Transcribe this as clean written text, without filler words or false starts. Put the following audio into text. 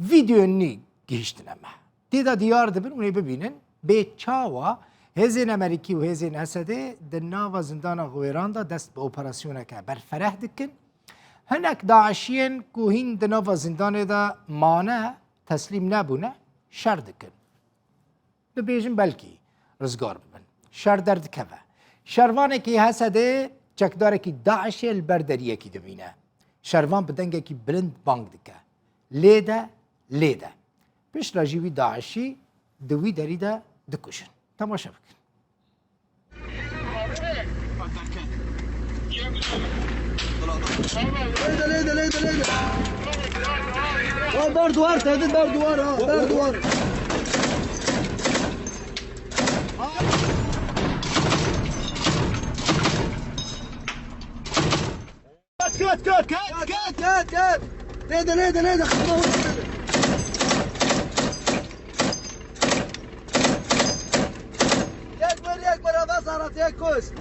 ویدیونی گیشتنه ما دیدا دیار دبن اونی ببینن به چاوا هزین امریکی و هزین اسده در ناو زندان غویران دا دست به اپراسیونه که بر فرح دکن هنک داعشین که هین در ناو زندان دا مانه تسلیم نبونه شر دکن دبیجن بلکی رزگار ببن شر درد که شروانه که هسده چکداره که داعشی البردریه که دبینه شروان بدنگه که بلند بانگ دکه لیده پیش راجیوی داعشی دوی دریده دکشن تماشا بکن لیده بر دوار تهدید بر دوار بر دوار كات ليدا خطوه يكبر هذا صارت يكوس